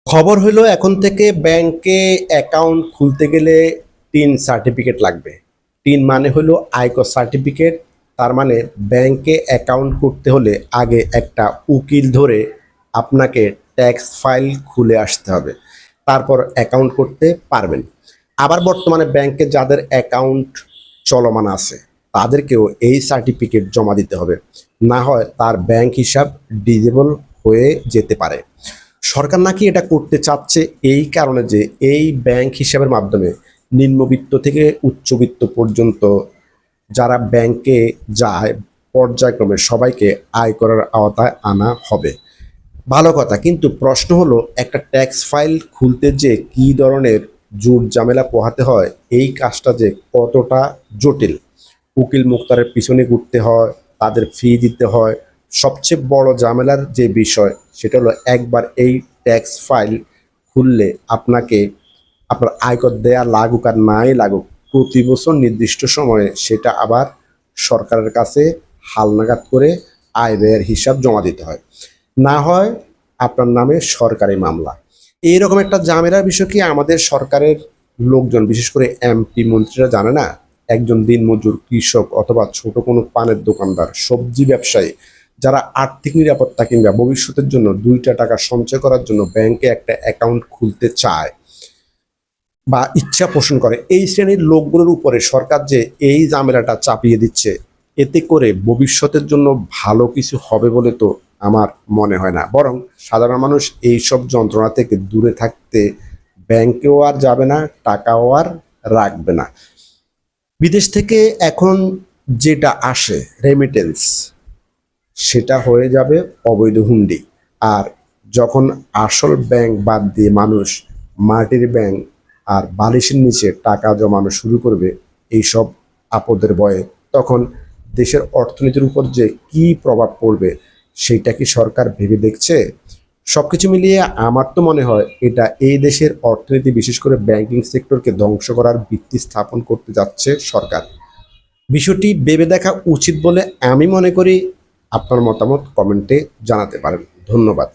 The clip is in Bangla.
খবর হলো এখন থেকে ব্যাংকে অ্যাকাউন্ট খুলতে গেলে টিন সার্টিফিকেট লাগবে। টিন মানে হলো আয়কর সার্টিফিকেট। তার মানে ব্যাংকে অ্যাকাউন্ট করতে হলে আগে একটা উকিল ধরে আপনাকে ট্যাক্স ফাইল খুলে আসতে হবে, তারপর অ্যাকাউন্ট করতে পারবেন। আবার বর্তমানে ব্যাংকে যাদের অ্যাকাউন্ট চলমান আছে তাদেরকেও এই সার্টিফিকেট জমা দিতে হবে, না হয় তার ব্যাংক হিসাব ডিজেবল হয়ে যেতে পারে। সরকার নাকি এটা করতে চাচ্ছে এই কারণে যে এই ব্যাংক হিসাবের মাধ্যমে নিম্নবিত্ত থেকে উচ্চবিত্ত পর্যন্ত যারা ব্যাংকে যায় পর্যায়ক্রমে সবাইকে আয়করের আওতায় আনা হবে। ভালো কথা, কিন্তু প্রশ্ন হলো একটা ট্যাক্স ফাইল খুলতে যে কী ধরনের জুট ঝামেলা পোহাতে হয়, এই কাজটা যে কতটা জটিল। উকিল মুক্তারের পিছনে ঘুরতে হয়, তাদের ফি দিতে হয়। সবচেয়ে বড় ঝামেলার যে বিষয় সেটা হলো একবার এই ট্যাক্স ফাইল খুললে আপনাকে আপনার আয়কর দেয়া লাগুক আর নাই লাগুক প্রতি বছর নির্দিষ্ট সময়ে সেটা আবার সরকারের কাছে হালনাগাদ করে আয় ব্যয়ের হিসাব জমা দিতে হয়, না হয় আপনার নামে সরকারি মামলা। এইরকম একটা ঝামেলার বিষয় কি আমাদের সরকারের লোকজন, বিশেষ করে এমপি মন্ত্রীরা জানে না? একজন দিনমজুর, কৃষক অথবা ছোট কোনো পানের দোকানদার, সবজি ব্যবসায়ী যারা আর্থিক নিরাপত্তা কিংবা ভবিষ্যতের জন্য 2টা টাকা সঞ্চয় করার জন্য ব্যাংকে একটা অ্যাকাউন্ট খুলতে চায় বা ইচ্ছা পোষণ করে, এই শ্রেণীর লোকগুলোর উপরে সরকার যে এই ঝামেলাটা চাপিয়ে দিচ্ছে, এতে করে ভবিষ্যতের জন্য ভালো কিছু হবে বলে তো আমার মনে হয় না। বরং সাধারণ মানুষ এইসব যন্ত্রণা থেকে দূরে থাকতে ব্যাংকেও আর যাবে না, টাকাও আর রাখবে না। বিদেশ থেকে এখন যেটা আসে রেমিটেন্স, সেটা হয়ে যাবে অবৈধ হুন্ডি। আর যখন আসল ব্যাংক বাদ দিয়ে মানুষ মাটির ব্যাংক আর বালিশের নিচে টাকা জমানো শুরু করবে এইসব আপদের ভয়ে, তখন দেশের অর্থনীতির উপর যে কী প্রভাব পড়বে সেইটা কি সরকার ভেবে দেখছে? সব কিছু মিলিয়ে আমার তো মনে হয় এটা এই দেশের অর্থনীতি, বিশেষ করে ব্যাংকিং সেক্টরকে ধ্বংস করার ভিত্তি স্থাপন করতে যাচ্ছে সরকার। বিষয়টি ভেবে দেখা উচিত বলে আমি মনে করি। আপনার মতামত কমেন্টে জানাতে পারেন। ধন্যবাদ।